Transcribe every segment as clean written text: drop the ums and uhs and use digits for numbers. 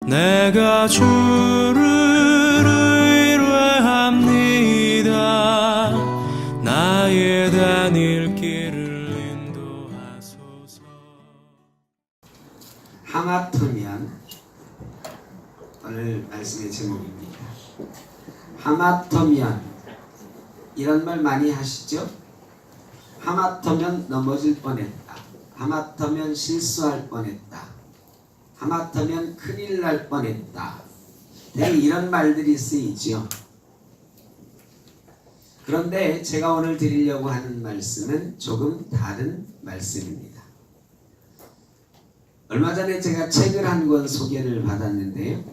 내가 주를 의뢰합니다. 나의 다닐 길을 인도하소서. 하마터면 오늘 말씀의 제목입니다. 하마터면 이런 말 많이 하시죠? 하마터면 넘어질 뻔했다. 하마터면 실수할 뻔했다. 하마터면 큰일 날 뻔했다. 되게 이런 말들이 쓰이죠. 그런데 제가 오늘 드리려고 하는 말씀은 조금 다른 말씀입니다. 얼마 전에 제가 책을 한 권 소개를 받았는데요.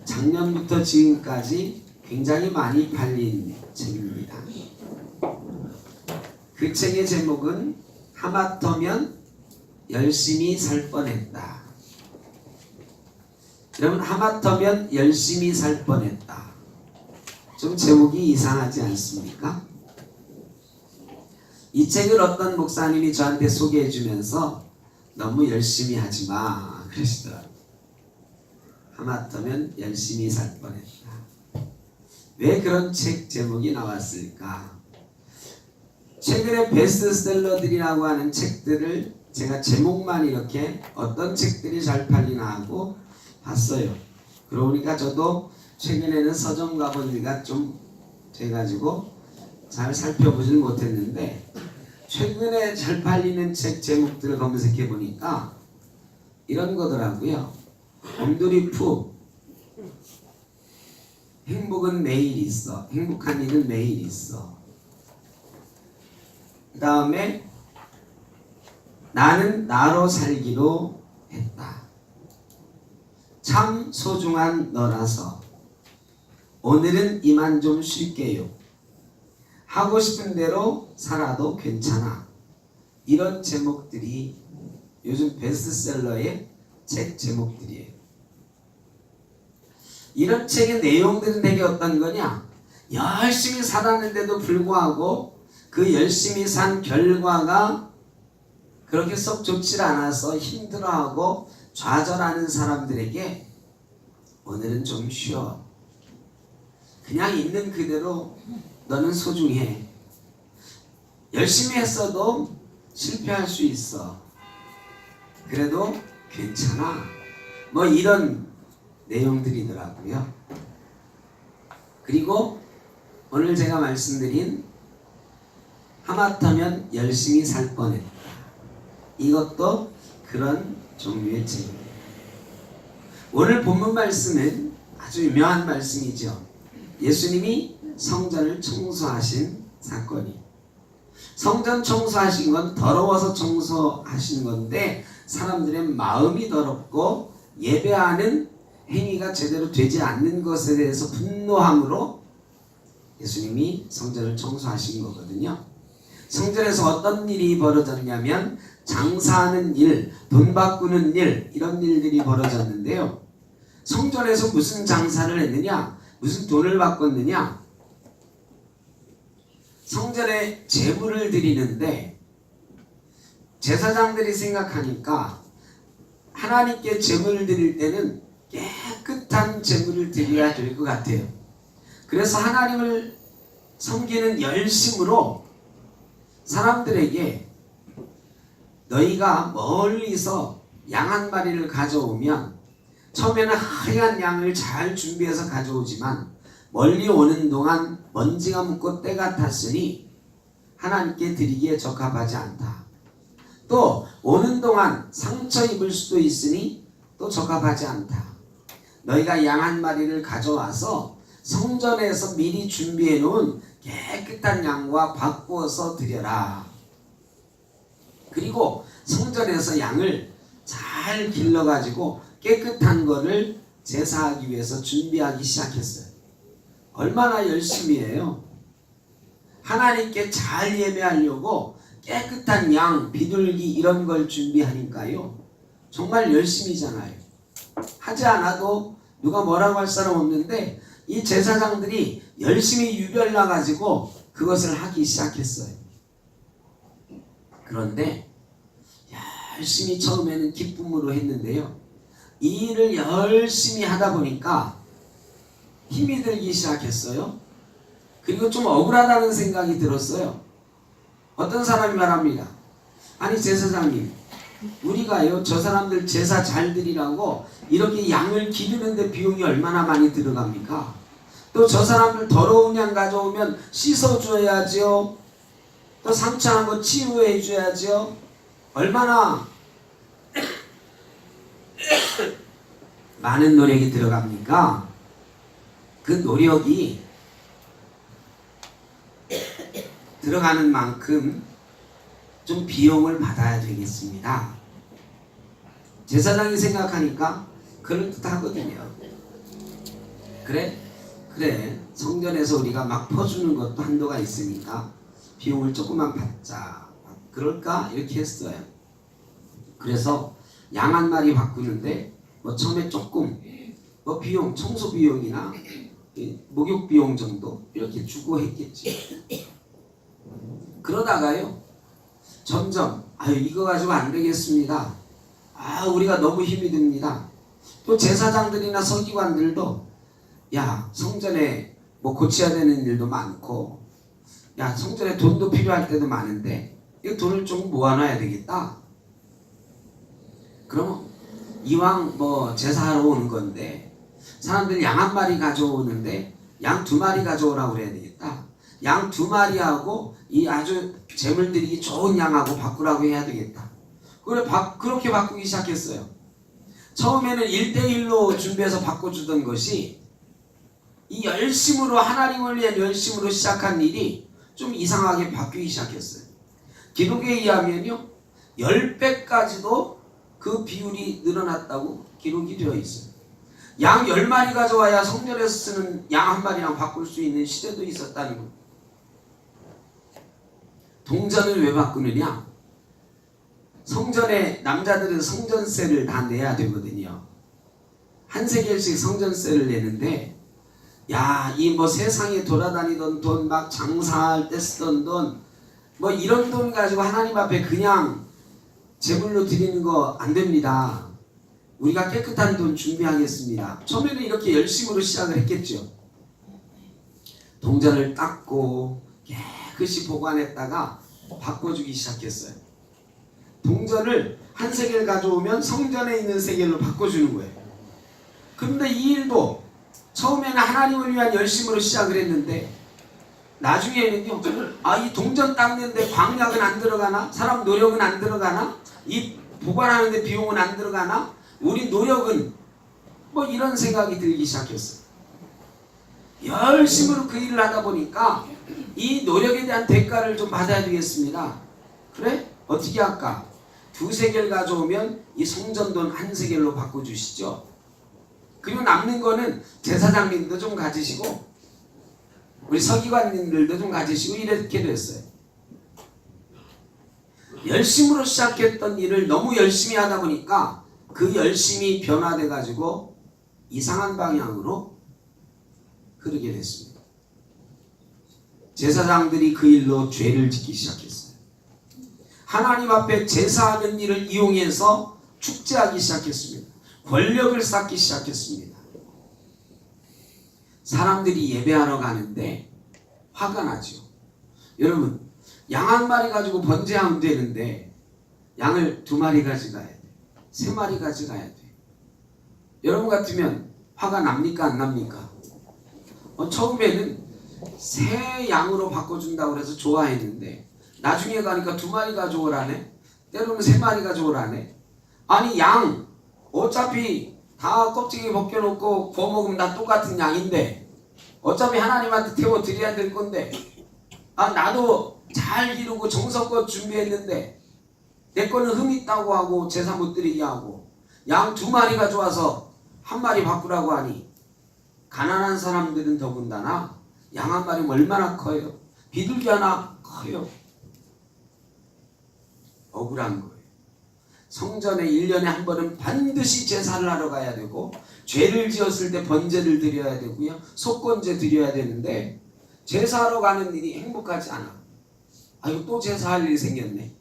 작년부터 지금까지 굉장히 많이 팔린 책입니다. 그 책의 제목은 하마터면 열심히 살 뻔했다. 여러분, 하마터면 열심히 살 뻔했다. 좀 제목이 이상하지 않습니까? 이 책을 어떤 목사님이 저한테 소개해 주면서 너무 열심히 하지 마 그러시더라고요. 하마터면 열심히 살 뻔했다. 왜 그런 책 제목이 나왔을까? 최근에 베스트셀러들이라고 하는 책들을 제가 제목만 이렇게 어떤 책들이 잘 팔리나 하고 봤어요. 그러고 보니까 저도 최근에는 서점 가보니까 좀 돼가지고 잘 살펴보질 못했는데, 최근에 잘 팔리는 책 제목들을 검색해 보니까 이런 거더라고요. 곰돌이 푸, 행복은 매일 있어, 행복한 일은 매일 있어. 그 다음에 나는 나로 살기로 했다. 참 소중한 너라서 오늘은 이만 좀 쉴게요. 하고 싶은 대로 살아도 괜찮아. 이런 제목들이 요즘 베스트셀러의 책 제목들이에요. 이런 책의 내용들은 되게 어떤 거냐? 열심히 살았는데도 불구하고 그 열심히 산 결과가 그렇게 썩 좋지 않아서 힘들어하고 좌절하는 사람들에게 오늘은 좀 쉬어. 그냥 있는 그대로 너는 소중해. 열심히 했어도 실패할 수 있어. 그래도 괜찮아. 뭐 이런 내용들이더라고요. 그리고 오늘 제가 말씀드린 하마터면 열심히 살 뻔했다. 이것도 그런 종류의 책입니다. 오늘 본문 말씀은 아주 유명한 말씀이죠. 예수님이 성전을 청소하신 사건이. 성전 청소하신 건 더러워서 청소하신 건데, 사람들의 마음이 더럽고 예배하는 행위가 제대로 되지 않는 것에 대해서 분노함으로 예수님이 성전을 청소하신 거거든요. 성전에서 어떤 일이 벌어졌냐면 장사하는 일, 돈 바꾸는 일, 이런 일들이 벌어졌는데요. 성전에서 무슨 장사를 했느냐? 무슨 돈을 바꿨느냐? 성전에 제물을 드리는데 제사장들이 생각하니까 하나님께 제물을 드릴 때는 깨끗한 제물을 드려야 될 것 같아요. 그래서 하나님을 섬기는 열심으로 사람들에게 너희가 멀리서 양 한 마리를 가져오면 처음에는 하얀 양을 잘 준비해서 가져오지만 멀리 오는 동안 먼지가 묻고 때가 탔으니 하나님께 드리기에 적합하지 않다. 또 오는 동안 상처 입을 수도 있으니 또 적합하지 않다. 너희가 양 한 마리를 가져와서 성전에서 미리 준비해 놓은 깨끗한 양과 바꾸어서 드려라. 그리고 성전에서 양을 잘 길러가지고 깨끗한 거를 제사하기 위해서 준비하기 시작했어요. 얼마나 열심히 해요. 하나님께 잘 예배하려고 깨끗한 양, 비둘기 이런 걸 준비하니까요. 정말 열심히잖아요. 하지 않아도 누가 뭐라고 할 사람 없는데 이 제사장들이 열심히 유별나가지고 그것을 하기 시작했어요. 그런데 열심히 처음에는 기쁨으로 했는데요. 이 일을 열심히 하다 보니까 힘이 들기 시작했어요. 그리고 좀 억울하다는 생각이 들었어요. 어떤 사람이 말합니다. 아니 제사장님, 우리가요 저 사람들 제사 잘 드리라고 이렇게 양을 기르는데 비용이 얼마나 많이 들어갑니까? 또 저 사람들 더러운 양 가져오면 씻어줘야죠. 또 상처난 거 치유해줘야죠. 얼마나 많은 노력이 들어갑니까? 그 노력이 들어가는 만큼 좀 비용을 받아야 되겠습니다. 제사장이 생각하니까 그럴듯하거든요. 그래 성전에서 우리가 막 퍼주는 것도 한도가 있으니까 비용을 조금만 받자. 그럴까? 이렇게 했어요. 그래서 양 한 마리 바꾸는데 뭐 처음에 조금 뭐 비용, 청소 비용이나 목욕 비용 정도 이렇게 주고 했겠지. 그러다가요 점점 이거 가지고 안 되겠습니다. 우리가 너무 힘이 듭니다. 또 제사장들이나 서기관들도 야 성전에 뭐 고쳐야 되는 일도 많고 야 성전에 돈도 필요할 때도 많은데 이 돈을 좀 모아놔야 되겠다. 그럼 이왕 뭐 제사하러 오는 건데 사람들이 양 한 마리 가져오는데 양 두 마리 가져오라고 그래야 되겠다. 양 두 마리하고 이 아주 재물 드리기 좋은 양하고 바꾸라고 해야 되겠다. 그렇게 바꾸기 시작했어요. 처음에는 1대1로 준비해서 바꿔주던 것이 이 열심으로 하나님을 위한 열심으로 시작한 일이 좀 이상하게 바뀌기 시작했어요. 기록에 의하면요 10배까지도 그 비율이 늘어났다고 기록이 되어 있어요. 양 10마리 가져와야 성전에서 쓰는 양 한 마리랑 바꿀 수 있는 시대도 있었다는 거예요. 동전을 왜 바꾸느냐? 성전에 남자들은 성전세를 다 내야 되거든요. 한 세겔씩 성전세를 내는데 이 뭐 세상에 돌아다니던 돈, 막 장사할 때 쓰던 돈, 뭐 이런 돈 가지고 하나님 앞에 그냥 제물로 드리는 거 안 됩니다. 우리가 깨끗한 돈 준비하겠습니다. 처음에는 이렇게 열심으로 시작을 했겠죠. 동전을 닦고 깨끗이 보관했다가 바꿔주기 시작했어요. 동전을 한 세겔 가져오면 성전에 있는 세겔로 바꿔주는 거예요. 그런데 이 일도 처음에는 하나님을 위한 열심으로 시작을 했는데 나중에는요 이 동전 닦는데 광약은 안 들어가나? 사람 노력은 안 들어가나? 이 보관하는데 비용은 안 들어가나? 우리 노력은 뭐 이런 생각이 들기 시작했어요. 열심으로 그 일을 하다 보니까 이 노력에 대한 대가를 좀 받아야 되겠습니다. 그래? 어떻게 할까? 2세겔 가져오면 이 성전돈 1세겔로 바꿔주시죠. 그리고 남는 거는 제사장님도 좀 가지시고 우리 서기관님들도 좀 가지시고 이렇게 됐어요. 열심으로 시작했던 일을 너무 열심히 하다 보니까 그 열심이 변화돼 가지고 이상한 방향으로 흐르게 됐습니다. 제사장들이 그 일로 죄를 짓기 시작했어요. 하나님 앞에 제사하는 일을 이용해서 축제하기 시작했습니다. 권력을 쌓기 시작했습니다. 사람들이 예배하러 가는데 화가 나죠. 여러분 양 한 마리 가지고 번제하면 되는데 양을 2마리 가져가야 돼. 3마리 가져가야 돼. 여러분 같으면 화가 납니까 안 납니까? 처음에는 새 양으로 바꿔준다고 해서 좋아했는데 나중에 가니까 2마리 가져오라네. 때로는 3마리 가져오라네. 아니 양 어차피 다 껍데기 벗겨놓고 구워 먹으면 다 똑같은 양인데 어차피 하나님한테 태워 드려야 될 건데 나도 잘 기르고 정성껏 준비했는데 내 거는 흠 있다고 하고 제사 못 드리게 하고 양 2마리 가져와서 1마리 바꾸라고 하니 가난한 사람들은 더군다나 양 1마리면 얼마나 커요? 비둘기 하나 커요. 억울한 거예요. 성전에 1년에 한 번은 반드시 제사를 하러 가야 되고 죄를 지었을 때 번제를 드려야 되고요. 속건제 드려야 되는데 제사하러 가는 일이 행복하지 않아. 이거 또 제사할 일이 생겼네.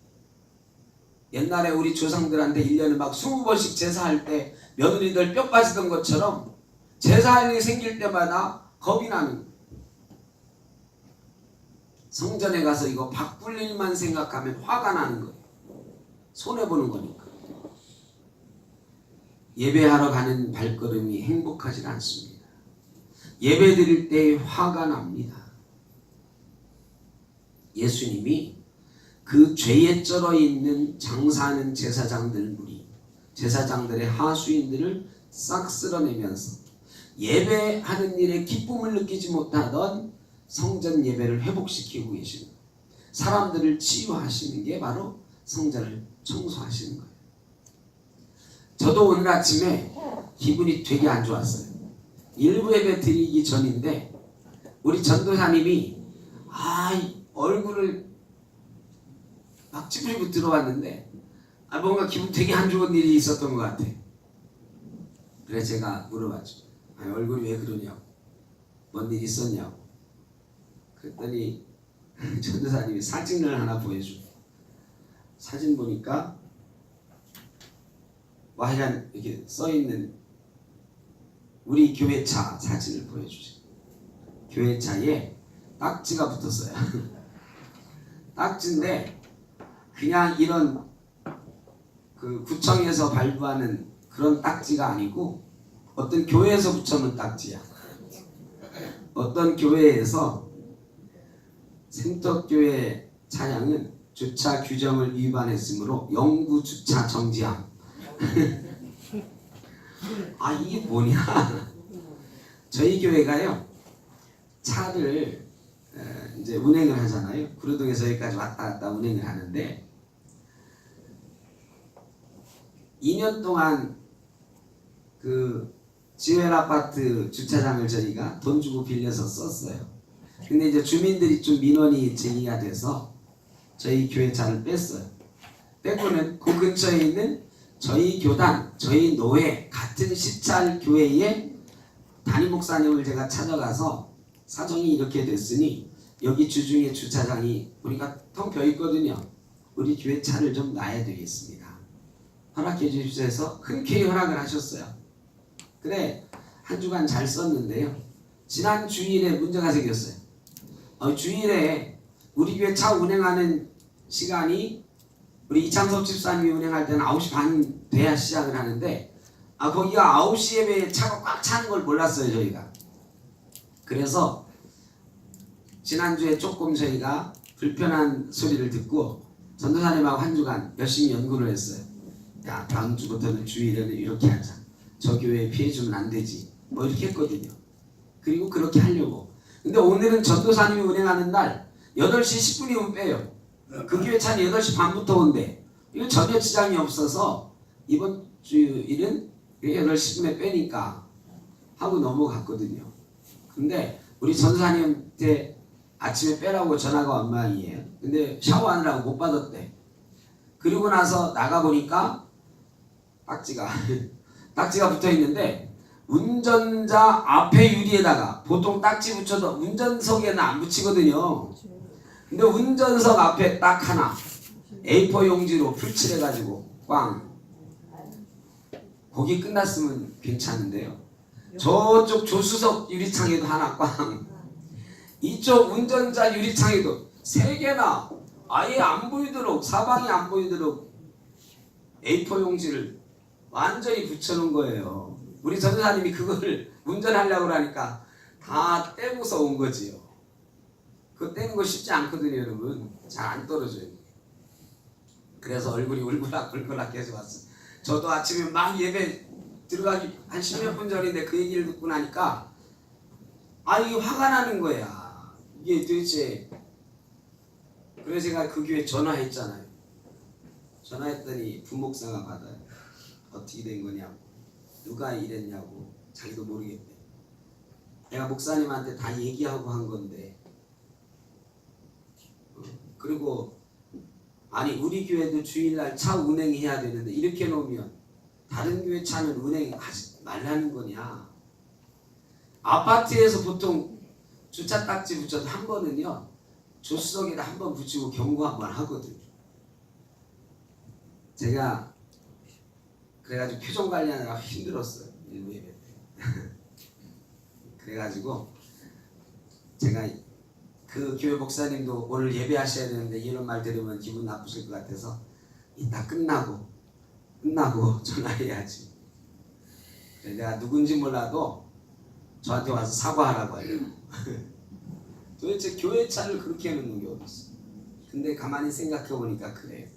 옛날에 우리 조상들한테 1년에 막 20번씩 제사할 때 며느리들 뼈 빠지던 것처럼 제사일이 생길 때마다 겁이 나는 거예요. 성전에 가서 이거 바꿀 일만 생각하면 화가 나는 거예요. 손해보는 거니까. 예배하러 가는 발걸음이 행복하지 않습니다. 예배 드릴 때 화가 납니다. 예수님이 그 죄에 쩔어 있는 장사하는 제사장들 무리, 제사장들의 하수인들을 싹 쓸어내면서 예배하는 일에 기쁨을 느끼지 못하던 성전 예배를 회복시키고 계시는 거예요. 사람들을 치유하시는 게 바로 성전을 청소하시는 거예요. 저도 오늘 아침에 기분이 되게 안 좋았어요. 일부 예배 드리기 전인데 우리 전도사님이 얼굴을 막 찌푸리고 들어왔는데 뭔가 기분 되게 안 좋은 일이 있었던 것 같아. 그래서 제가 물어봤죠. 얼굴이 왜 그러냐고, 뭔 일 있었냐고. 그랬더니 전도사님이 사진을 하나 보여줘. 사진 보니까 하얀 이렇게 써있는 우리 교회차 사진을 보여주죠. 교회차에 딱지가 붙었어요. 딱지인데 그냥 이런 그 구청에서 발부하는 그런 딱지가 아니고 어떤 교회에서 붙여놓은 딱지야. 어떤 교회에서 생떡교회 차량은 주차 규정을 위반했으므로 영구 주차 정지함. 이게 뭐냐? 저희 교회가요 차를 이제 운행을 하잖아요. 구로동에서 여기까지 왔다 갔다 운행을 하는데 2년 동안 그 지웰 아파트 주차장을 저희가 돈 주고 빌려서 썼어요. 근데 이제 주민들이 좀 민원이 제기가 돼서 저희 교회 차를 뺐어요. 빼고는 그 근처에 있는 저희 교단, 저희 노회, 같은 시찰 교회의 담임 목사님을 제가 찾아가서 사정이 이렇게 됐으니 여기 주중에 주차장이 우리가 텅 벼 있거든요. 우리 교회 차를 좀 놔야 되겠습니다. 허락해 주십시오 해서 흔쾌히 허락을 하셨어요. 그래 한 주간 잘 썼는데요. 지난 주일에 문제가 생겼어요. 주일에 우리 교회 차 운행하는 시간이 우리 이창섭 집사님이 운행할 때는 9시 반 돼야 시작을 하는데 거기가 9시 예배에 차가 꽉 차는 걸 몰랐어요 저희가. 그래서 지난주에 조금 저희가 불편한 소리를 듣고 전도사님하고 한 주간 열심히 연구를 했어요. 야 다음 주부터는 주일에는 이렇게 하자. 저 교회에 피해 주면 안 되지. 뭐 이렇게 했거든요. 그리고 그렇게 하려고. 근데 오늘은 전도사님이 운행하는 날 8시 10분이면 빼요. 그 교회 차는 8시 반부터 온대. 이거 전혀 지장이 없어서 이번 주일은 8시 10분에 빼니까 하고 넘어갔거든요. 근데 우리 전도사님한테 아침에 빼라고 전화가 온 모양이에요. 근데 샤워하느라고 못 받았대. 그리고 나서 나가보니까 딱지가 붙어있는데 운전자 앞에 유리에다가 보통 딱지 붙여도 운전석에는 안 붙이거든요. 근데 운전석 앞에 딱 하나 A4 용지로 풀칠해가지고 꽝. 거기 끝났으면 괜찮은데요. 저쪽 조수석 유리창에도 하나 꽝. 이쪽 운전자 유리창에도 3개나 아예 안 보이도록 사방이 안 보이도록 A4 용지를 완전히 붙여놓은 거예요. 우리 전도사님이 그거를 운전하려고 하니까 다 떼고서 온 거지요. 그거 떼는 거 쉽지 않거든요 여러분. 잘 안 떨어져요. 그래서 얼굴이 울그락불그락 해서 왔어요. 저도 아침에 막 예배 들어가기 한 10몇 분 전인데 그 얘기를 듣고 나니까 이게 화가 나는 거야. 이게 도대체. 그래서 제가 그 교회 전화했잖아요. 전화했더니 부목사가 받아요. 어떻게 된 거냐고, 누가 이랬냐고. 자기도 모르겠대. 내가 목사님한테 다 얘기하고 한 건데. 그리고 우리 교회도 주일날 차 운행해야 되는데 이렇게 놓으면 다른 교회 차는 운행하지 말라는 거냐. 아파트에서 보통 주차 딱지 붙여도 한 번은요 조수석에다 한 번 붙이고 경고 한 번 하거든요. 제가 그래가지고 표정 관리하느라 힘들었어요. 일부 예배 때. 그래가지고 제가 그 교회 목사님도 오늘 예배하셔야 되는데 이런 말 들으면 기분 나쁘실 것 같아서 이따 끝나고 전화해야지. 내가 누군지 몰라도 저한테 와서 사과하라고 하려고. 도대체 교회 차를 그렇게 해놓는 게 어딨어. 근데 가만히 생각해 보니까 그래요.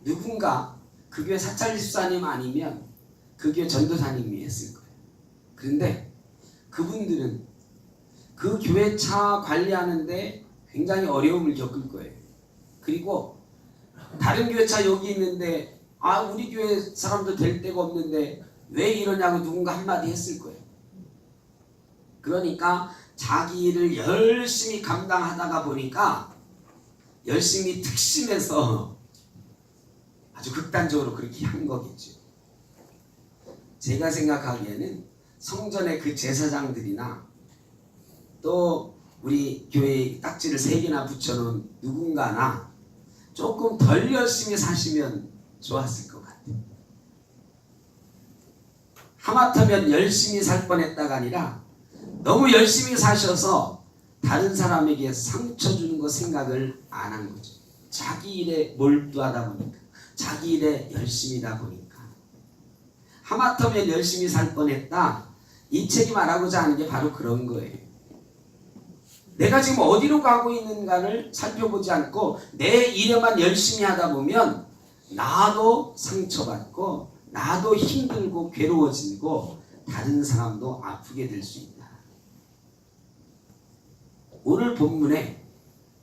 누군가 그 교회 사찰 집사님 아니면 그 교회 전도사님이 했을 거예요. 그런데 그분들은 그 교회 차 관리하는데 굉장히 어려움을 겪을 거예요. 그리고 다른 교회 차 여기 있는데 우리 교회 사람도 될 데가 없는데 왜 이러냐고 누군가 한마디 했을 거예요. 그러니까 자기 일을 열심히 감당하다가 보니까 열심히 특심해서 아주 극단적으로 그렇게 한 거겠죠. 제가 생각하기에는 성전의 그 제사장들이나 또 우리 교회에 딱지를 3개나 붙여놓은 누군가나 조금 덜 열심히 사시면 좋았을 것 같아요. 하마터면 열심히 살 뻔했다가 아니라 너무 열심히 사셔서 다른 사람에게 상처 주는 거 생각을 안 한 거죠. 자기 일에 몰두하다 보니까, 자기 일에 열심히다 보니까. 하마터면 열심히 살 뻔했다. 이 책이 말하고자 하는 게 바로 그런 거예요. 내가 지금 어디로 가고 있는가를 살펴보지 않고 내 일에만 열심히 하다 보면 나도 상처받고 나도 힘들고 괴로워지고 다른 사람도 아프게 될 수 있다. 오늘 본문에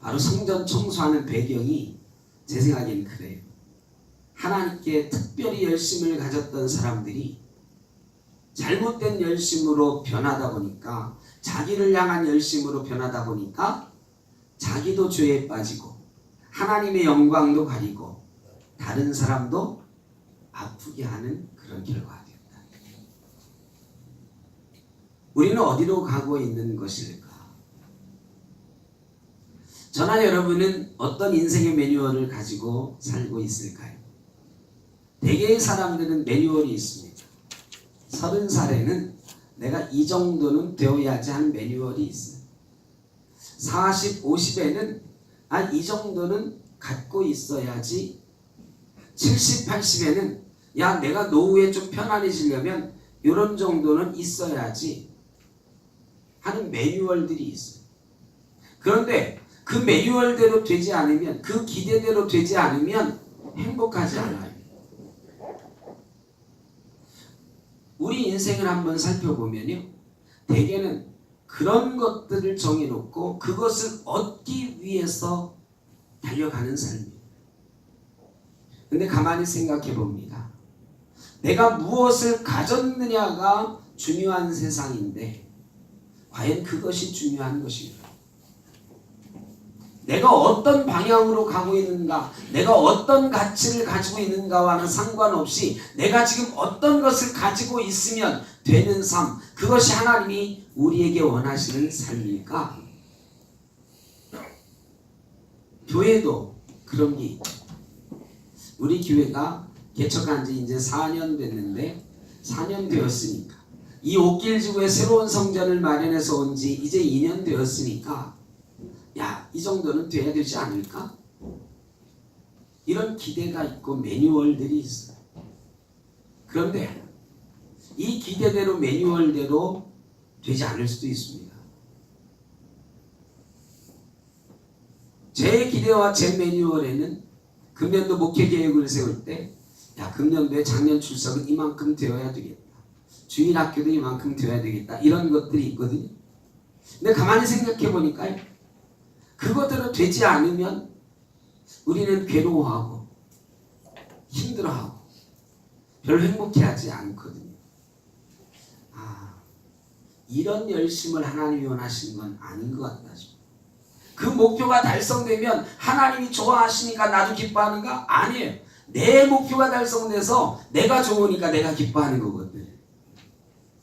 바로 성전 청소하는 배경이 제 생각에는 그래요. 하나님께 특별히 열심을 가졌던 사람들이 잘못된 열심으로 변하다 보니까, 자기를 향한 열심으로 변하다 보니까 자기도 죄에 빠지고 하나님의 영광도 가리고 다른 사람도 아프게 하는 그런 결과가 된다. 우리는 어디로 가고 있는 것일까? 저나 여러분은 어떤 인생의 매뉴얼을 가지고 살고 있을까요? 대개의 사람들은 매뉴얼이 있습니다. 30살에는 내가 이 정도는 되어야지 하는 매뉴얼이 있어요. 40, 50에는 이 정도는 갖고 있어야지. 70, 80에는 내가 노후에 좀 편안해지려면 이런 정도는 있어야지 하는 매뉴얼들이 있어요. 그런데 그 매뉴얼대로 되지 않으면, 그 기대대로 되지 않으면 행복하지 않아요. 우리 인생을 한번 살펴보면요, 대개는 그런 것들을 정해놓고 그것을 얻기 위해서 달려가는 삶이에요. 근데 가만히 생각해 봅니다. 내가 무엇을 가졌느냐가 중요한 세상인데 과연 그것이 중요한 것인가? 내가 어떤 방향으로 가고 있는가, 내가 어떤 가치를 가지고 있는가와는 상관없이 내가 지금 어떤 것을 가지고 있으면 되는 삶, 그것이 하나님이 우리에게 원하시는 삶일까? 교회도 그런 게 있죠. 우리 교회가 개척한 지 이제 4년 됐는데, 4년 되었으니까, 이 옥길지구에 새로운 성전을 마련해서 온 지 이제 2년 되었으니까 이 정도는 돼야 되지 않을까? 이런 기대가 있고 매뉴얼들이 있어요. 그런데 이 기대대로 매뉴얼대로 되지 않을 수도 있습니다. 제 기대와 제 매뉴얼에는 금년도 목회 계획을 세울 때 금년도에 작년 출석은 이만큼 되어야 되겠다, 주일학교도 이만큼 되어야 되겠다, 이런 것들이 있거든요. 근데 가만히 생각해 보니까 그것대로 되지 않으면 우리는 괴로워하고 힘들어하고 별로 행복해하지 않거든요. 이런 열심을 하나님이 원하시는 건 아닌 것 같다. 그 목표가 달성되면 하나님이 좋아하시니까 나도 기뻐하는가? 아니에요. 내 목표가 달성돼서 내가 좋으니까 내가 기뻐하는 거거든.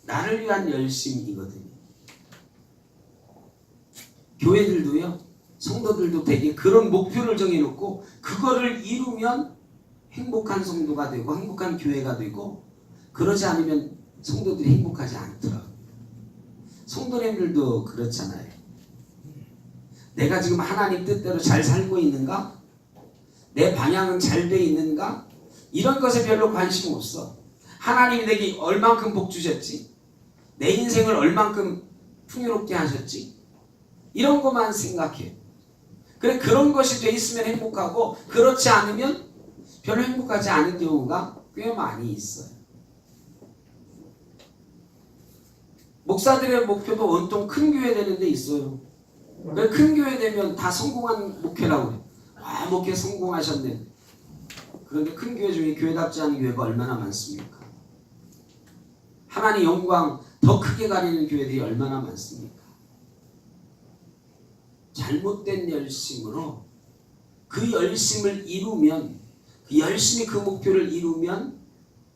나를 위한 열심이거든요. 교회들도요, 성도들도 되게 그런 목표를 정해놓고 그거를 이루면 행복한 성도가 되고 행복한 교회가 되고, 그러지 않으면 성도들이 행복하지 않더라고요. 성도님들도 그렇잖아요. 내가 지금 하나님 뜻대로 잘 살고 있는가? 내 방향은 잘 돼 있는가? 이런 것에 별로 관심 없어. 하나님이 내게 얼만큼 복 주셨지? 내 인생을 얼만큼 풍요롭게 하셨지? 이런 것만 생각해. 그래, 그런 것이 돼 있으면 행복하고, 그렇지 않으면 별로 행복하지 않은 경우가 꽤 많이 있어요. 목사들의 목표도 온통 큰 교회 되는 데 있어요. 그래, 큰 교회 되면 다 성공한 목회라고 해요. 아, 목회 성공하셨네. 그런데 큰 교회 중에 교회답지 않은 교회가 얼마나 많습니까? 하나님 영광 더 크게 가리는 교회들이 얼마나 많습니까? 잘못된 열심으로 그 열심을 이루면, 그 열심히 그 목표를 이루면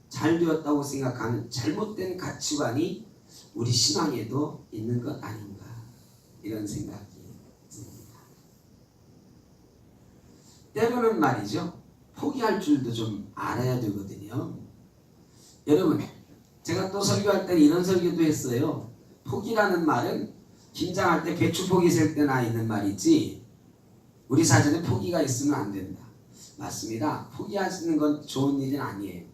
잘 되었다고 생각하는 잘못된 가치관이 우리 신앙에도 있는 것 아닌가, 이런 생각이 듭니다. 때로는 말이죠, 포기할 줄도 좀 알아야 되거든요. 여러분, 제가 또 설교할 때 이런 설교도 했어요. 포기라는 말은 김장할 때 배추 포기 셀 때나 있는 말이지, 우리 사전에 포기가 있으면 안 된다. 맞습니다. 포기하시는 건 좋은 일은 아니에요.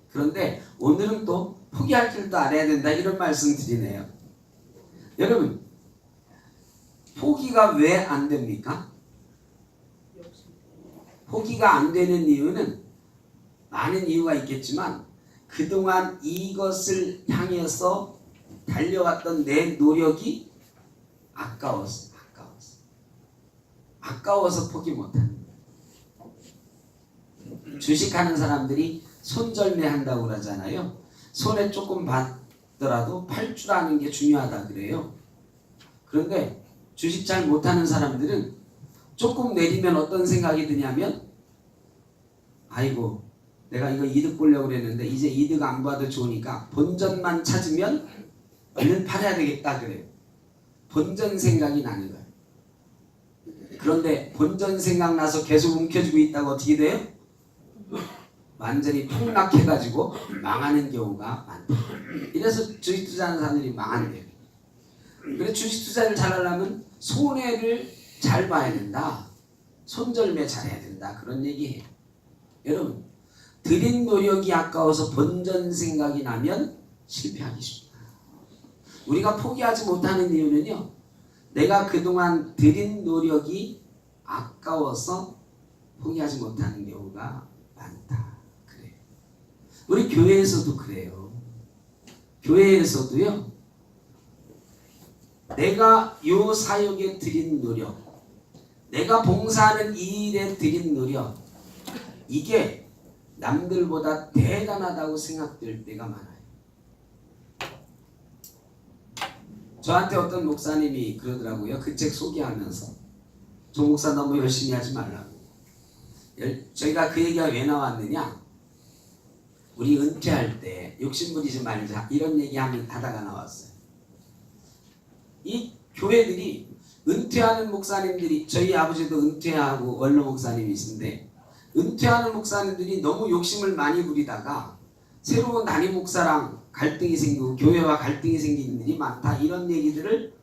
그런데 오늘은 또 포기할 줄도 알아야 된다, 이런 말씀 드리네요. 여러분, 포기가 왜 안 됩니까? 포기가 안 되는 이유는 많은 이유가 있겠지만, 그동안 이것을 향해서 달려왔던 내 노력이 아까워서 포기 못하는 거예요. 주식하는 사람들이 손절매 한다고 그러잖아요. 손에 조금 받더라도 팔 줄 아는 게 중요하다 그래요. 그런데 주식 잘 못하는 사람들은 조금 내리면 어떤 생각이 드냐면, 아이고, 내가 이거 이득 보려고 그랬는데 이제 이득 안 봐도 좋으니까 본전만 찾으면 얼른 팔아야 되겠다 그래요. 본전 생각이 나는 거예요. 그런데 본전 생각나서 계속 움켜쥐고 있다가 어떻게 돼요? 완전히 폭락해가지고 망하는 경우가 많다. 이래서 주식 투자하는 사람들이 망한대요. 그래서 주식 투자를 잘하려면 손해를 잘 봐야 된다. 손절매 잘해야 된다. 그런 얘기해요. 여러분, 들인 노력이 아까워서 본전 생각이 나면 실패하기 쉽다. 우리가 포기하지 못하는 이유는요, 내가 그동안 들인 노력이 아까워서 포기하지 못하는 경우가 많다. 그래요. 우리 교회에서도 그래요. 교회에서도요, 내가 요 사역에 들인 노력, 내가 봉사하는 이 일에 들인 노력, 이게 남들보다 대단하다고 생각될 때가 많아요. 저한테 어떤 목사님이 그러더라고요. 그 책 소개하면서, 조 목사 너무 열심히 하지 말라고. 저희가 그 얘기가 왜 나왔느냐, 우리 은퇴할 때 욕심부리지 말자, 이런 얘기 하다가 나왔어요. 이 교회들이 은퇴하는 목사님들이, 저희 아버지도 은퇴하고 원로 목사님이신데, 은퇴하는 목사님들이 너무 욕심을 많이 부리다가 새로운 담임 목사랑 갈등이 생기고 교회와 갈등이 생기는 일이 많다, 이런 얘기들을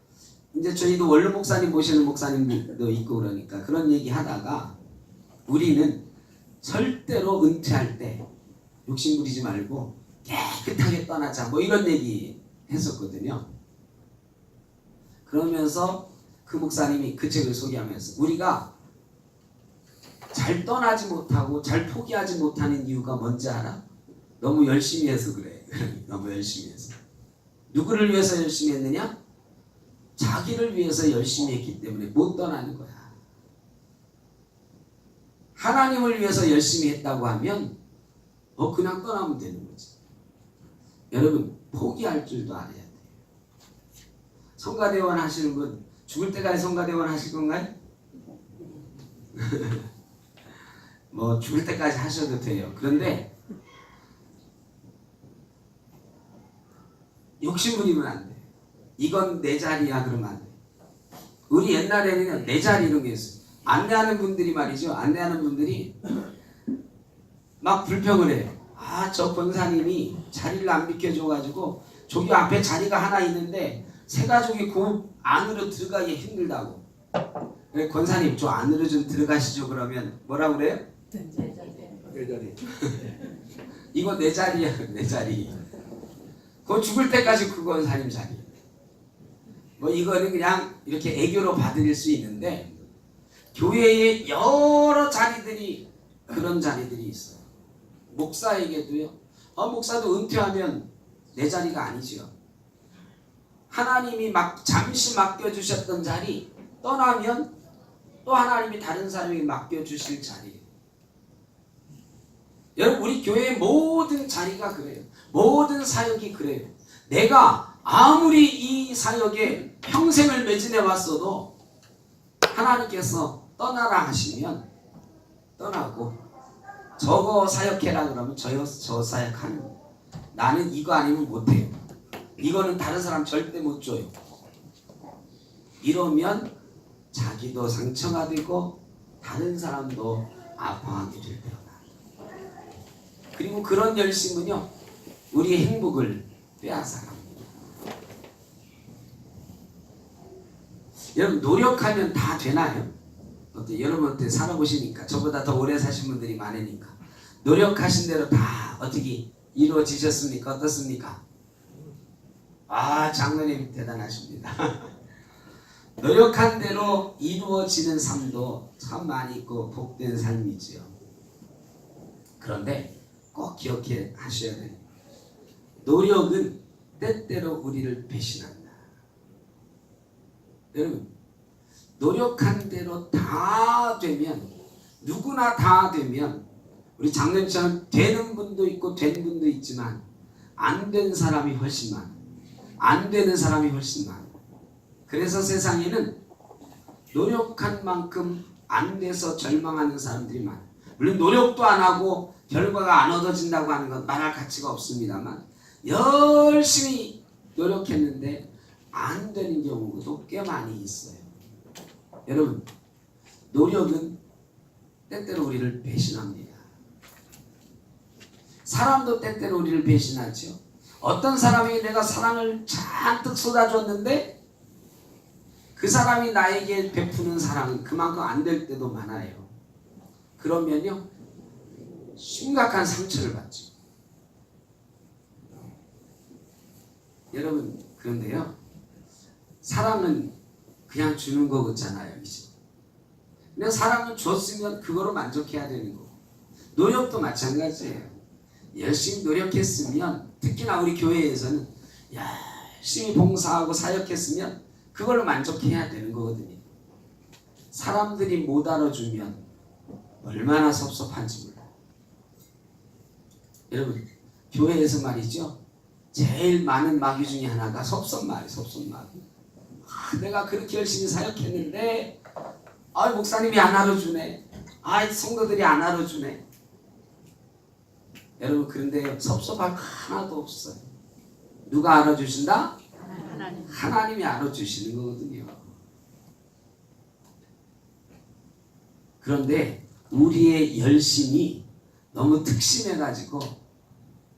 이제 저희도 원로 목사님 모시는 목사님들도 있고 그러니까 그런 얘기 하다가, 우리는 절대로 은퇴할 때 욕심 부리지 말고 깨끗하게 떠나자, 뭐 이런 얘기 했었거든요. 그러면서 그 목사님이 그 책을 소개하면서, 우리가 잘 떠나지 못하고 잘 포기하지 못하는 이유가 뭔지 알아? 너무 열심히 해서 그래. 너무 열심히 해서. 누구를 위해서 열심히 했느냐? 자기를 위해서 열심히 했기 때문에 못 떠나는 거야. 하나님을 위해서 열심히 했다고 하면 그냥 떠나면 되는 거지. 여러분, 포기할 줄도 알아야 돼요. 성가대원 하시는 분, 죽을 때까지 성가대원 하실 건가요? 뭐 죽을 때까지 하셔도 돼요. 그런데 욕심 부리면 안 돼. 이건 내 자리야 그러면 안 돼. 우리 옛날에는 내 자리 이런 게 있어요. 안내하는 분들이 말이죠. 안내하는 분들이 막 불평을 해요. 아, 저 권사님이 자리를 안 비켜줘가지고 저기 앞에 자리가 하나 있는데 새 가족이 그 안으로 들어가기 힘들다고. 그래, 권사님 저 안으로 좀 들어가시죠. 그러면 뭐라고 그래요? 내 자리. 이거 내 자리야, 내 자리. 그거 죽을 때까지 그 권사님 자리. 뭐 이거는 그냥 이렇게 애교로 받을 수 있는데 교회에 여러 자리들이 그런 자리들이 있어요. 목사에게도요. 목사도 은퇴하면 내 자리가 아니지요. 하나님이 막 잠시 맡겨주셨던 자리 떠나면 또 하나님이 다른 사람에게 맡겨주실 자리. 여러분 우리 교회의 모든 자리가 그래요. 모든 사역이 그래요. 내가 아무리 이 사역에 평생을 매진해 왔어도 하나님께서 떠나라 하시면 떠나고 저거 사역해라 그러면 저 사역하는 거예요. 나는 이거 아니면 못해요. 이거는 다른 사람 절대 못 줘요. 이러면 자기도 상처가 되고 다른 사람도 아파하게 될 때가. 그리고 그런 열심은요 우리의 행복을 빼앗아갑니다. 여러분 노력하면 다 되나요? 어때? 여러분 어때? 살아보시니까 저보다 더 오래 사신 분들이 많으니까 노력하신 대로 다 어떻게 이루어지셨습니까? 어떻습니까? 아, 장로님 대단하십니다. 노력한 대로 이루어지는 삶도 참 많이 있고 복된 삶이지요. 그런데 꼭 기억해 하셔야 돼요. 노력은 때때로 우리를 배신한다. 여러분 노력한 대로 다 되면 누구나 다 되면 우리 장로님처럼 되는 분도 있고 된 분도 있지만 안 된 사람이 훨씬 많아. 안 되는 사람이 훨씬 많아. 그래서 세상에는 노력한 만큼 안 돼서 절망하는 사람들이 많아. 물론 노력도 안 하고 결과가 안 얻어진다고 하는 건 말할 가치가 없습니다만 열심히 노력했는데 안 되는 경우도 꽤 많이 있어요. 여러분 노력은 때때로 우리를 배신합니다. 사람도 때때로 우리를 배신하죠. 어떤 사람이 내가 사랑을 잔뜩 쏟아줬는데 그 사람이 나에게 베푸는 사랑은 그만큼 안 될 때도 많아요. 그러면요 심각한 상처를 받죠. 여러분 그런데요 사랑은 그냥 주는 거 같잖아요. 근데 사랑은 줬으면 그거로 만족해야 되는 거고 노력도 마찬가지예요. 열심히 노력했으면 특히나 우리 교회에서는 열심히 봉사하고 사역했으면 그걸로 만족해야 되는 거거든요. 사람들이 못 알아주면 얼마나 섭섭한지 몰라요. 여러분 교회에서 말이죠 제일 많은 마귀 중에 하나가 섭섭마귀. 내가 그렇게 열심히 사역했는데 목사님이 안 알아주네. 성도들이 안 알아주네. 여러분 그런데 섭섭할 하나도 없어요. 누가 알아주신다? 하나님이 알아주시는 거거든요. 그런데 우리의 열심이 너무 특심해가지고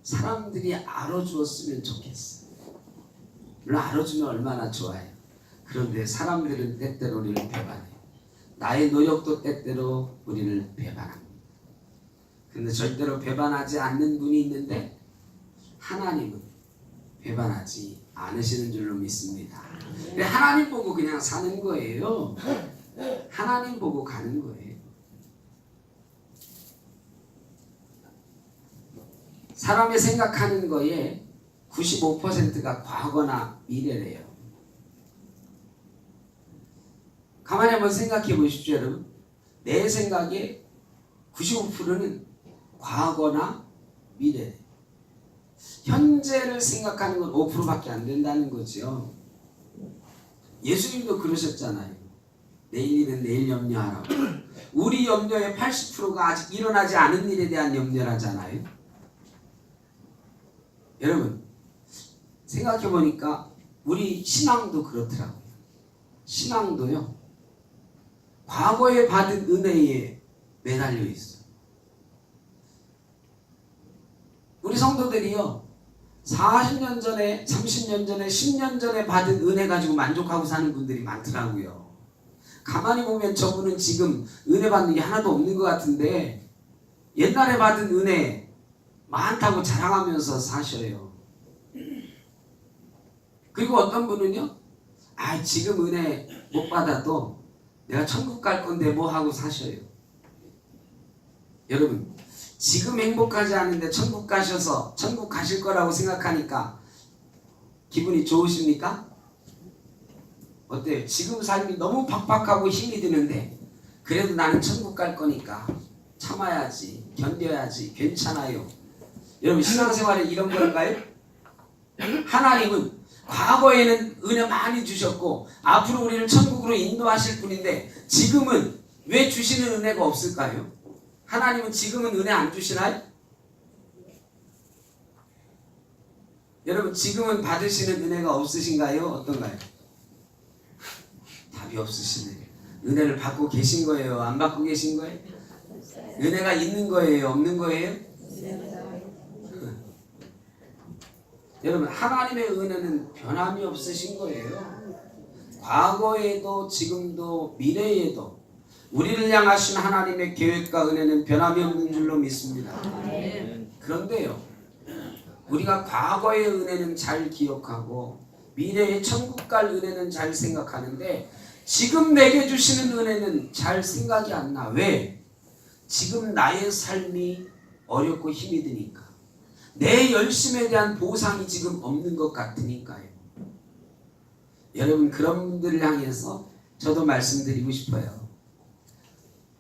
사람들이 알아주었으면 좋겠어요. 물론 알아주면 얼마나 좋아요. 그런데 사람들은 때때로 우리를 배반해요. 나의 노력도 때때로 우리를 배반합니다. 그런데 절대로 배반하지 않는 분이 있는데 하나님은 배반하지 않으시는 줄로 믿습니다. 하나님 보고 그냥 사는 거예요. 하나님 보고 가는 거예요. 사람이 생각하는 거에 95%가 과거나 미래래요. 가만히 한번 생각해 보십시오, 여러분. 내 생각에 95%는 과거나 미래. 현재를 생각하는 건 5%밖에 안 된다는 거죠. 예수님도 그러셨잖아요. 내일이면 내일 염려하라고. 우리 염려의 80%가 아직 일어나지 않은 일에 대한 염려라잖아요. 여러분 생각해 보니까 우리 신앙도 그렇더라고요. 신앙도요. 과거에 받은 은혜에 매달려 있어요. 우리 성도들이요 40년 전에 30년 전에 10년 전에 받은 은혜 가지고 만족하고 사는 분들이 많더라고요. 가만히 보면 저분은 지금 은혜 받는 게 하나도 없는 것 같은데 옛날에 받은 은혜 많다고 자랑하면서 사셔요. 그리고 어떤 분은요 지금 은혜 못 받아도 내가 천국 갈 건데 뭐 하고 사셔요. 여러분 지금 행복하지 않은데 천국 가셔서 천국 가실 거라고 생각하니까 기분이 좋으십니까? 어때요? 지금 삶이 너무 팍팍하고 힘이 드는데 그래도 나는 천국 갈 거니까 참아야지, 견뎌야지, 괜찮아요. 여러분 신앙생활에 이런 걸까요? 하나님은 과거에는 은혜 많이 주셨고 앞으로 우리를 천국으로 인도하실 분인데 지금은 왜 주시는 은혜가 없을까요? 하나님은 지금은 은혜 안 주시나요? 여러분 지금은 받으시는 은혜가 없으신가요? 어떤가요? 답이 없으시네요. 은혜를 받고 계신 거예요? 안 받고 계신 거예요? 은혜가 있는 거예요? 없는 거예요? 여러분 하나님의 은혜는 변함이 없으신 거예요. 과거에도 지금도 미래에도 우리를 향하신 하나님의 계획과 은혜는 변함이 없는 줄로 믿습니다. 그런데요 우리가 과거의 은혜는 잘 기억하고 미래의 천국 갈 은혜는 잘 생각하는데 지금 내게 주시는 은혜는 잘 생각이 안 나. 왜? 지금 나의 삶이 어렵고 힘이 드니까 내 열심에 대한 보상이 지금 없는 것 같으니까요. 여러분 그런 분들을 향해서 저도 말씀드리고 싶어요.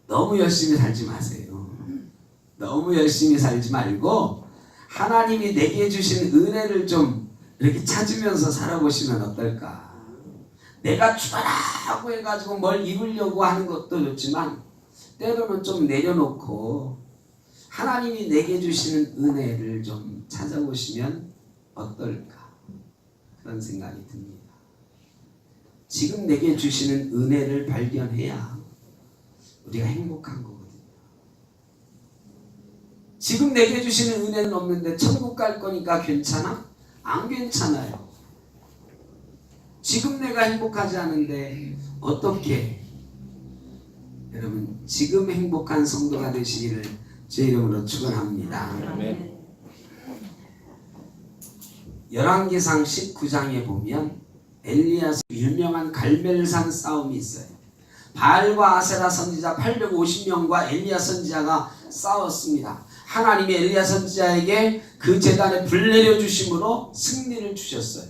너무 열심히 살지 마세요. 너무 열심히 살지 말고 하나님이 내게 주신 은혜를 좀 이렇게 찾으면서 살아보시면 어떨까. 내가 죽어라고 해가지고 뭘 이루려고 하는 것도 좋지만 때로는 좀 내려놓고 하나님이 내게 주시는 은혜를 좀 찾아보시면 어떨까 그런 생각이 듭니다. 지금 내게 주시는 은혜를 발견해야 우리가 행복한 거거든요. 지금 내게 주시는 은혜는 없는데 천국 갈 거니까 괜찮아? 안 괜찮아요. 지금 내가 행복하지 않은데 어떻게 여러분 지금 행복한 성도가 되시기를 제 이름으로 축원합니다. 아멘. 열왕기상 19장에 보면 엘리야서 유명한 갈멜산 싸움이 있어요. 바알과 아세라 선지자 850명과 엘리야 선지자가 싸웠습니다. 하나님이 엘리야 선지자에게 그 제단에 불 내려주심으로 승리를 주셨어요.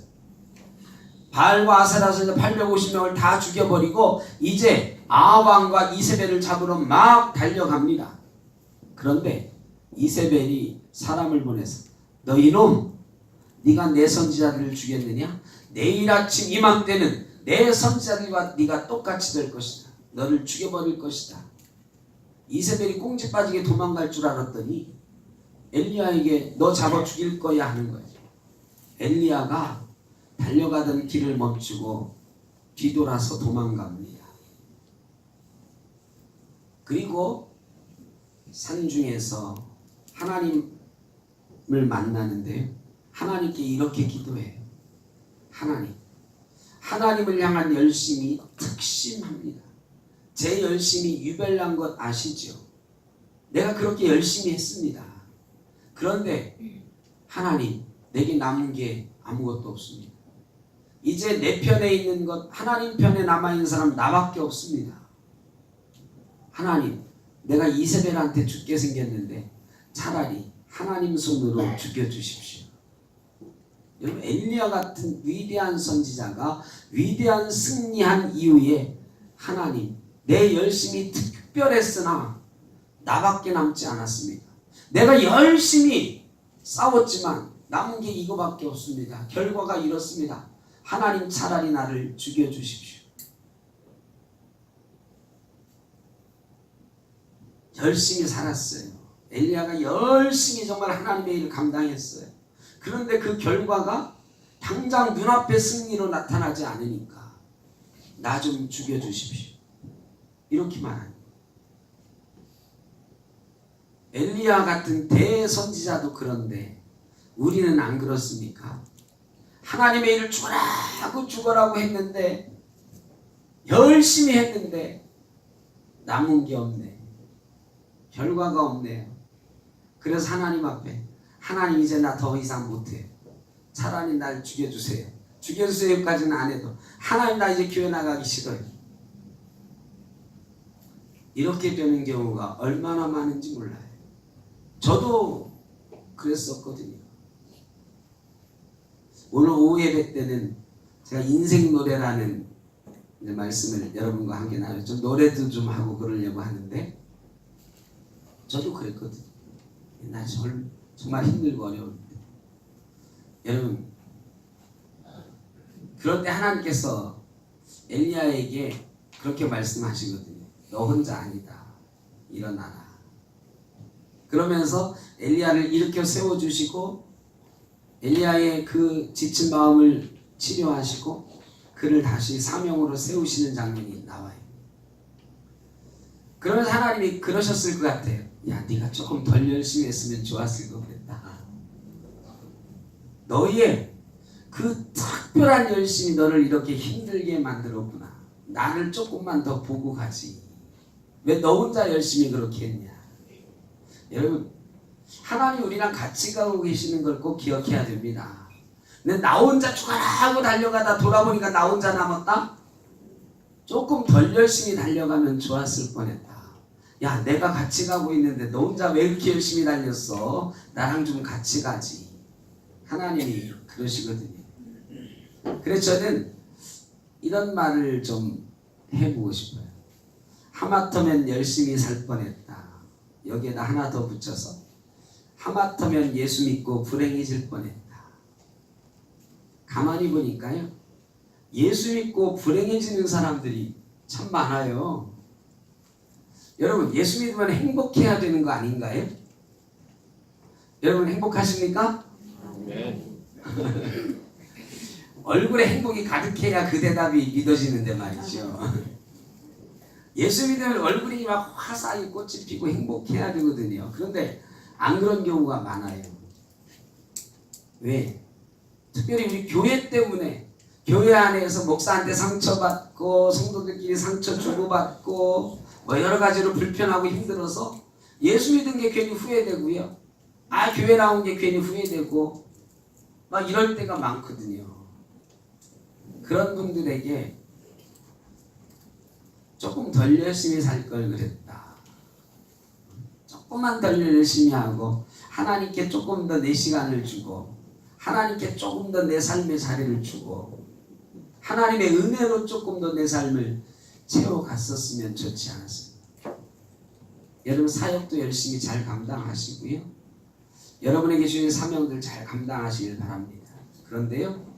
바알과 아세라 선지자 850명을 다 죽여버리고 이제 아합왕과 이세벨을 잡으러 막 달려갑니다. 그런데 이세벨이 사람을 보내서 너 이놈 네가 내 선지자들을 죽였느냐? 내일 아침 이맘때는 내 선지자들과 네가 똑같이 될 것이다. 너를 죽여버릴 것이다. 이세벨이 꽁지 빠지게 도망갈 줄 알았더니 엘리야에게 너 잡아 죽일 거야 하는 거예요. 엘리야가 달려가던 길을 멈추고 뒤돌아서 도망갑니다. 그리고 산중에서 하나님을 만나는데 하나님께 이렇게 기도해요. 하나님을 향한 열심이 특심합니다. 제 열심이 유별난 것 아시죠? 내가 그렇게 열심히 했습니다. 그런데 하나님 내게 남은 게 아무것도 없습니다. 이제 내 편에 있는 것 하나님 편에 남아있는 사람 나밖에 없습니다. 하나님 내가 이세벨한테 죽게 생겼는데 차라리 하나님 손으로 죽여주십시오. 여러분 엘리야 같은 위대한 선지자가 위대한 승리한 이후에 하나님 내 열심이 특별했으나 나밖에 남지 않았습니다. 내가 열심히 싸웠지만 남은 게 이거밖에 없습니다. 결과가 이렇습니다. 하나님 차라리 나를 죽여주십시오. 열심히 살았어요. 엘리야가 열심히 정말 하나님의 일을 감당했어요. 그런데 그 결과가 당장 눈앞에 승리로 나타나지 않으니까 나 좀 죽여주십시오. 이렇게 말합니다. 엘리야 같은 대선지자도 그런데 우리는 안 그렇습니까? 하나님의 일을 죽어라고 했는데 열심히 했는데 남은 게 없네. 결과가 없네요. 그래서 하나님 앞에 하나님 이제 나 더 이상 못해. 차라리 날 죽여주세요. 죽여주세요까지는 안 해도 하나님 나 이제 교회 나가기 싫어요. 이렇게 되는 경우가 얼마나 많은지 몰라요. 저도 그랬었거든요. 오늘 오후 예배 때는 제가 인생 노래라는 말씀을 여러분과 함께 나눴죠. 노래도 좀 하고 그러려고 하는데 저도 그랬거든요. 나 정말 힘들고 어려울 때. 여러분, 그런데 하나님께서 엘리야에게 그렇게 말씀하시거든요. 너 혼자 아니다. 일어나라. 그러면서 엘리야를 일으켜 세워주시고 엘리야의 그 지친 마음을 치료하시고 그를 다시 사명으로 세우시는 장면이 나와요. 그러면서 하나님이 그러셨을 것 같아요. 야, 네가 조금 덜 열심히 했으면 좋았을 것 같다. 너희의 그 특별한 열심이 너를 이렇게 힘들게 만들었구나. 나를 조금만 더 보고 가지. 왜 너 혼자 열심히 그렇게 했냐. 여러분, 하나님 우리랑 같이 가고 계시는 걸 꼭 기억해야 됩니다. 근데 나 혼자 죽어라 하고 달려가다 돌아보니까 나 혼자 남았다? 조금 덜 열심히 달려가면 좋았을 뻔했다. 야, 내가 같이 가고 있는데 너 혼자 왜 그렇게 열심히 달렸어? 나랑 좀 같이 가지. 하나님이 그러시거든요. 그래서 저는 이런 말을 좀 해보고 싶어요. 하마터면 열심히 살 뻔했다. 여기에다 하나 더 붙여서 하마터면 예수 믿고 불행해질 뻔했다. 가만히 보니까요, 예수 믿고 불행해지는 사람들이 참 많아요. 여러분, 예수 믿으면 행복해야 되는 거 아닌가요? 여러분 행복하십니까? 네. 얼굴에 행복이 가득해야 그 대답이 믿어지는데 말이죠. 예수 믿으면 얼굴이 막 화사하게 꽃이 피고 행복해야 되거든요. 그런데 안 그런 경우가 많아요. 왜? 특별히 우리 교회 때문에 교회 안에서 목사한테 상처받고 성도들끼리 상처 주고받고 뭐 여러 가지로 불편하고 힘들어서 예수 믿은 게 괜히 후회되고요. 교회 나온 게 괜히 후회되고 막 이럴 때가 많거든요. 그런 분들에게 조금 덜 열심히 살 걸 그랬다. 조금만 덜 열심히 하고 하나님께 조금 더 내 시간을 주고 하나님께 조금 더 내 삶의 자리를 주고 하나님의 은혜로 조금 더 내 삶을 채워갔었으면 좋지 않았습니까? 여러분 사역도 열심히 잘 감당하시고요. 여러분에게 주신 사명들 잘 감당하시길 바랍니다. 그런데요,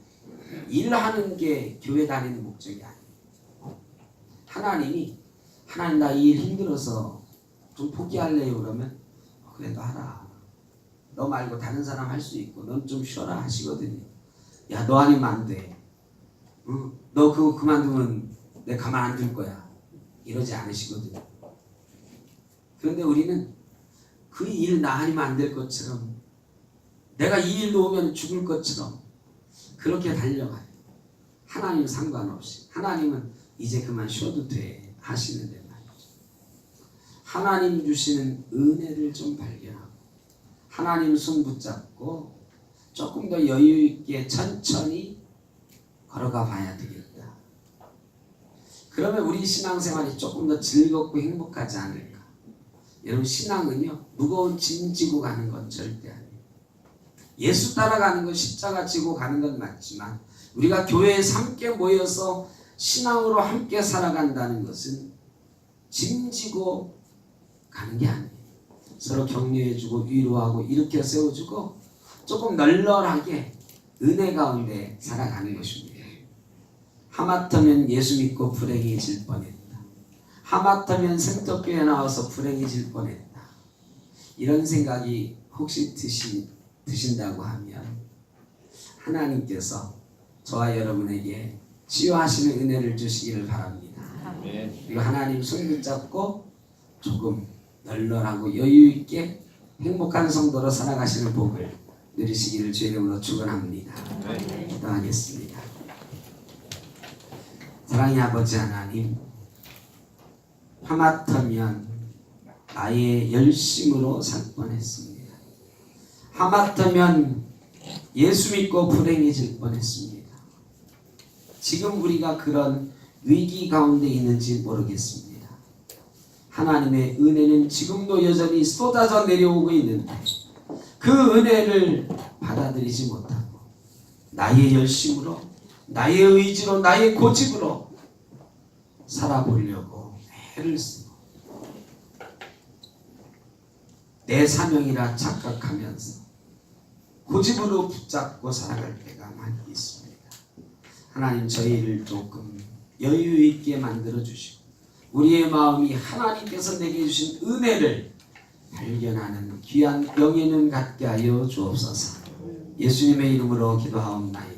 일하는 게 교회 다니는 목적이 아니에요. 하나님 나 이 일 힘들어서 좀 포기할래요 그러면 그래 너 하라. 너 말고 다른 사람 할 수 있고 넌 좀 쉬어라 하시거든요. 야, 너 아니면 안 돼. 너 그거 그만두면 내가 가만 안 둘 거야. 이러지 않으시거든요. 그런데 우리는 그 일 나 아니면 안 될 것처럼 내가 이 일 놓으면 죽을 것처럼 그렇게 달려가요. 하나님은 상관없이 하나님은 이제 그만 쉬어도 돼 하시는데 말이죠. 하나님 주시는 은혜를 좀 발견하고 하나님 손 붙잡고 조금 더 여유 있게 천천히 걸어가 봐야 되겠다. 그러면 우리 신앙생활이 조금 더 즐겁고 행복하지 않을까. 여러분, 신앙은요 무거운 짐 지고 가는 건 절대 아니에요. 예수 따라가는 건 십자가 지고 가는 건 맞지만 우리가 교회에서 함께 모여서 신앙으로 함께 살아간다는 것은 짐 지고 가는 게 아니에요. 서로 격려해주고 위로하고 일으켜 세워주고 조금 널널하게 은혜 가운데 살아가는 것입니다. 하마터면 예수 믿고 불행해질 뻔했다. 하마터면 생떡교회 나와서 불행해질 뻔했다. 이런 생각이 혹시 드신다고 하면 하나님께서 저와 여러분에게 치유하시는 은혜를 주시기를 바랍니다. 그리고 하나님 손 붙잡고 조금 널널하고 여유 있게 행복한 성도로 살아가시는 복을 누리시기를 주의 이름으로 축원합니다. 기도하겠습니다. 사랑의 아버지 하나님, 하마터면 나의 열심으로 살 뻔했습니다. 하마터면 예수 믿고 불행해질 뻔했습니다. 지금 우리가 그런 위기 가운데 있는지 모르겠습니다. 하나님의 은혜는 지금도 여전히 쏟아져 내려오고 있는데 그 은혜를 받아들이지 못하고 나의 열심으로, 나의 의지로, 나의 고집으로 살아보려고 애를 쓰고 내 사명이라 착각하면서 고집으로 붙잡고 살아갈 때가 많이 있습니다. 하나님, 저희를 조금 여유 있게 만들어 주시고 우리의 마음이 하나님께서 내게 주신 은혜를 발견하는 귀한 영예는 갖게 하여 주옵소서. 예수님의 이름으로 기도하옵나이다.